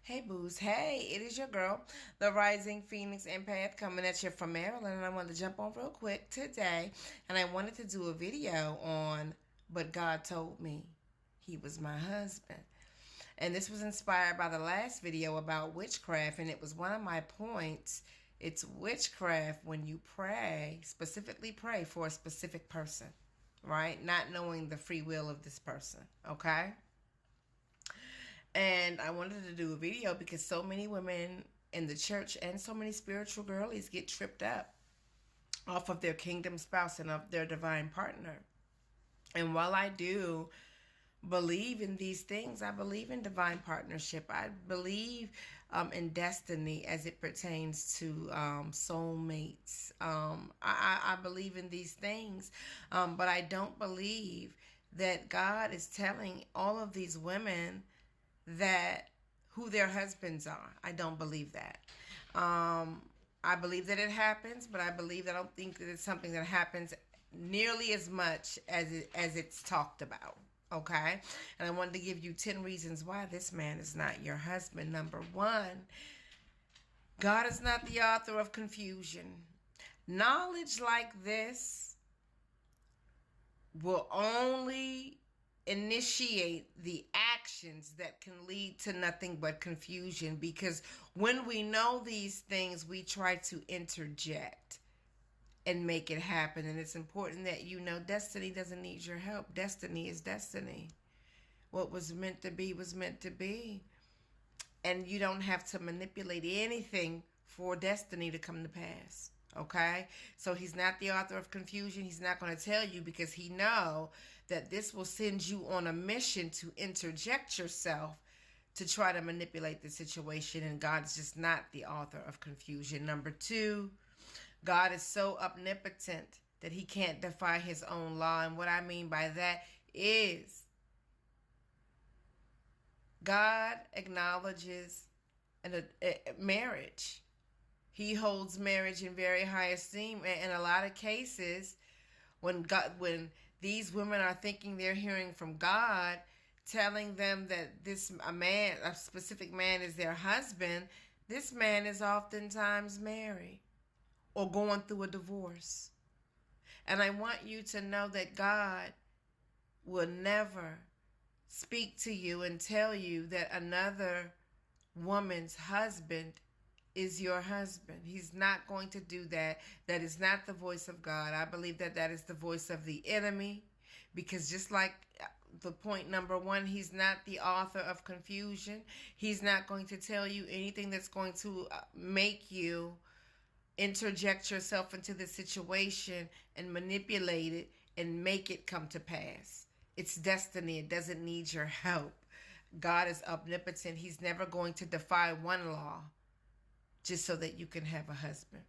Hey boos, hey, it is your girl, the Rising Phoenix Empath, coming at you from Maryland, and I wanted to jump on real quick today, and I wanted to do a video on, but God told me he was my husband. And this was inspired by the last video about witchcraft, and it was one of my points. It's witchcraft when you pray, specifically pray for a specific person, right? Not knowing the free will of this person, okay? And I wanted to do a video because so many women in the church and so many spiritual girlies get tripped up off of their kingdom spouse and of their divine partner. And while I do believe in these things, I believe in divine partnership. I believe in destiny as it pertains to soulmates. I believe in these things, but I don't believe that God is telling all of these women that who their husbands are. I don't believe that. I believe that it happens, but I don't think that it's something that happens nearly as much as it's talked about. Okay? And I wanted to give you 10 reasons why this man is not your husband. Number one, God is not the author of confusion. Knowledge like this will only initiate the actions that can lead to nothing but confusion, because when we know these things, we try to interject and make it happen. And it's important that you know destiny doesn't need your help. Destiny is destiny. What was meant to be was meant to be. And you don't have to manipulate anything for destiny to come to pass. Okay? So he's not the author of confusion. He's not going to tell you, because he know that this will send you on a mission to interject yourself to try to manipulate the situation. And God is just not the author of confusion. Number two, God is so omnipotent that he can't defy his own law. And what I mean by that is God acknowledges a marriage. He holds marriage in very high esteem. And in a lot of cases, when these women are thinking they're hearing from God, telling them that a specific man is their husband, this man is oftentimes married or going through a divorce. And I want you to know that God will never speak to you and tell you that another woman's husband is your husband. He's not going to do that. That is not the voice of God. I believe that that is the voice of the enemy, because just like the point number one, he's not the author of confusion. He's not going to tell you anything that's going to make you interject yourself into the situation and manipulate it and make it come to pass. It's destiny. It doesn't need your help. God is omnipotent. He's never going to defy one law just so that you can have a husband.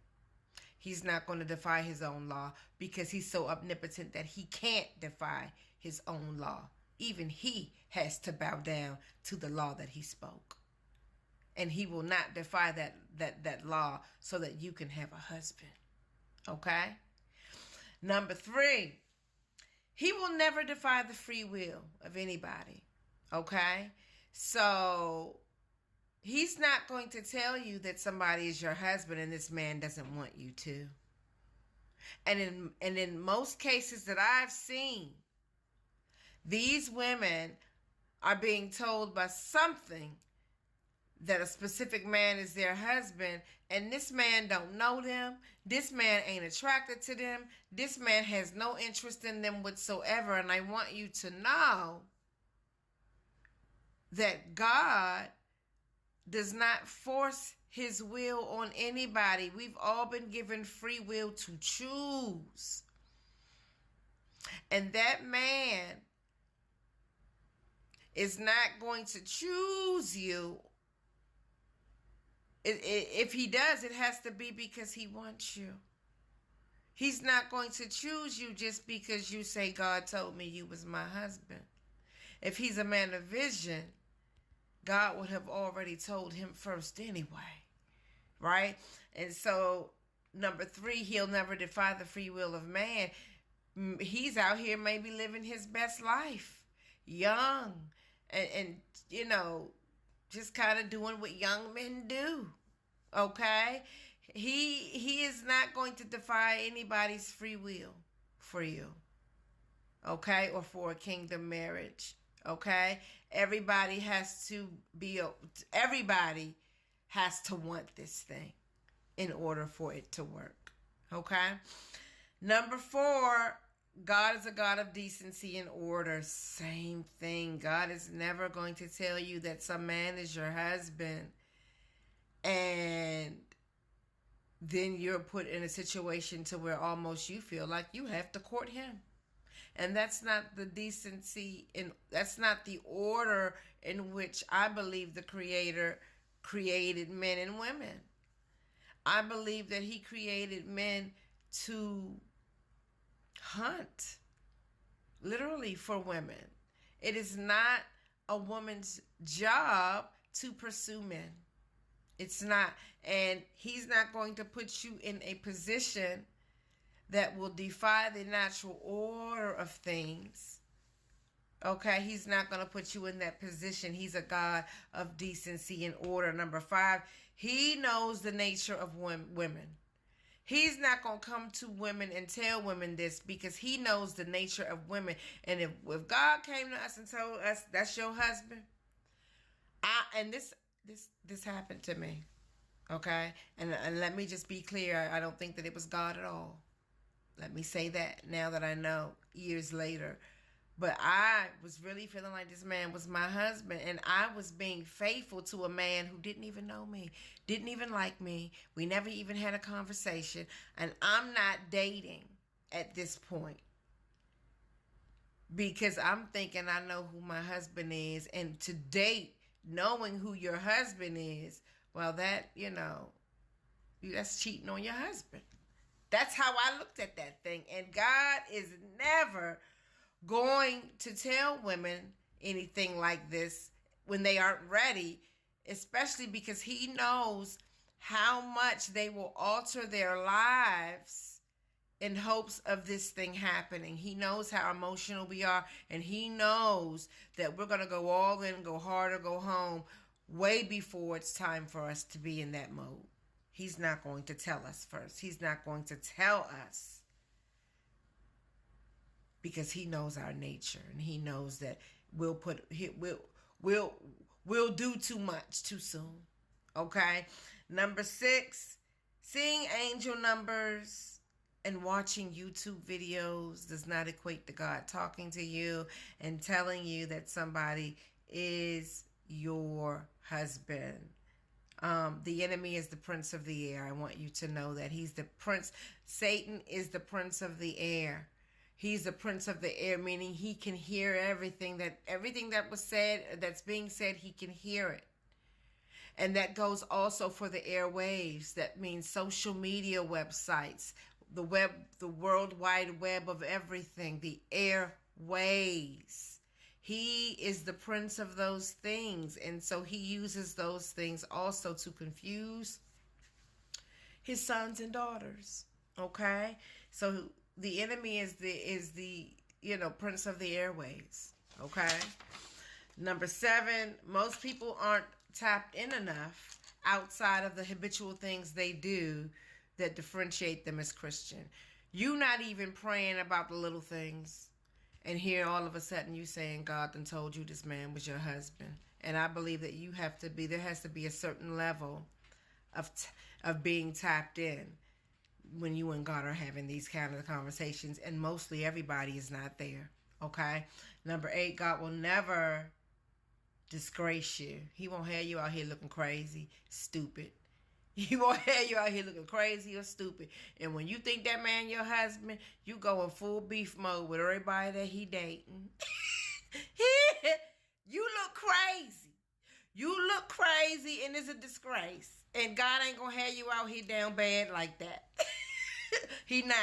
He's not going to defy his own law, because he's so omnipotent that he can't defy his own law. Even he has to bow down to the law that he spoke. And he will not defy that law so that you can have a husband. Okay? Number three, he will never defy the free will of anybody. Okay? So he's not going to tell you that somebody is your husband and this man doesn't want you to. And in most cases that I've seen, these women are being told by something that a specific man is their husband, and this man don't know them. This man ain't attracted to them. This man has no interest in them whatsoever. And I want you to know that God does not force his will on anybody. We've all been given free will to choose. And that man is not going to choose you. If he does, it has to be because he wants you. He's not going to choose you just because you say, God told me you was my husband. If he's a man of vision, God would have already told him first anyway, right? And so, number three, he'll never defy the free will of man. He's out here maybe living his best life, young, and you know, just kind of doing what young men do. Okay? He is not going to defy anybody's free will for you. Okay? Or for a kingdom marriage. Okay? Everybody has to want this thing in order for it to work. Okay? Number 4, God is a God of decency and order. Same thing. God is never going to tell you that some man is your husband and then you're put in a situation to where almost you feel like you have to court him. And that's not the decency and that's not the order in which I believe the Creator created men and women. I believe that he created men to hunt, literally, for women. It is not a woman's job to pursue men. It's not. And he's not going to put you in a position that will defy the natural order of things. Okay, he's not going to put you in that position. He's a God of decency and order. Number 5, he knows the nature of women. He's not going to come to women and tell women this because he knows the nature of women. And if God came to us and told us that's your husband, this happened to me. Okay? And let me just be clear. I don't think that it was God at all. Let me say that now that I know years later. But I was really feeling like this man was my husband. And I was being faithful to a man who didn't even know me. Didn't even like me. We never even had a conversation. And I'm not dating at this point. Because I'm thinking I know who my husband is. And to date, knowing who your husband is, well, that, that's cheating on your husband. That's how I looked at that thing. And God is never going to tell women anything like this when they aren't ready, especially because he knows how much they will alter their lives in hopes of this thing happening. He knows how emotional we are, and he knows that we're going to go all in, go hard or go home way before it's time for us to be in that mode. He's not going to tell us first. He's not going to tell us because he knows our nature, and he knows that we'll do too much too soon. Okay? Number 6, seeing angel numbers and watching YouTube videos does not equate to God talking to you and telling you that somebody is your husband. The enemy is the prince of the air. I want you to know that he's the prince. Satan is the prince of the air. He's the prince of the air, meaning he can hear everything that was said, that's being said, he can hear it. And that goes also for the airwaves. That means social media websites, the World Wide Web of everything, the airwaves. He is the prince of those things. And so he uses those things also to confuse his sons and daughters. Okay? So the enemy is the prince of the airways. Okay? Number 7, most people aren't tapped in enough outside of the habitual things they do that differentiate them as Christian. You not even praying about the little things, and here all of a sudden you saying God done told you this man was your husband. And I believe that there has to be a certain level of being tapped in when you and God are having these kind of conversations, and mostly everybody is not there. Okay? Number 8, God will never disgrace you. He won't have you out here looking crazy, stupid. He won't have you out here looking crazy or stupid. And when you think that man your husband, you go in full beef mode with everybody that he dating. You look crazy. You look crazy, and it's a disgrace. And God ain't gonna have you out here down bad like that. He not.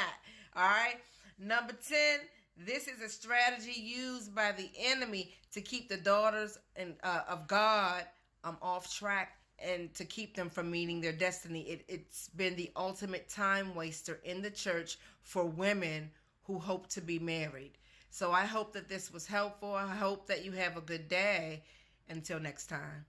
All right. Number 10. This is a strategy used by the enemy to keep the daughters of God off track and to keep them from meeting their destiny. It's been the ultimate time waster in the church for women who hope to be married. So I hope that this was helpful. I hope that you have a good day. Until next time.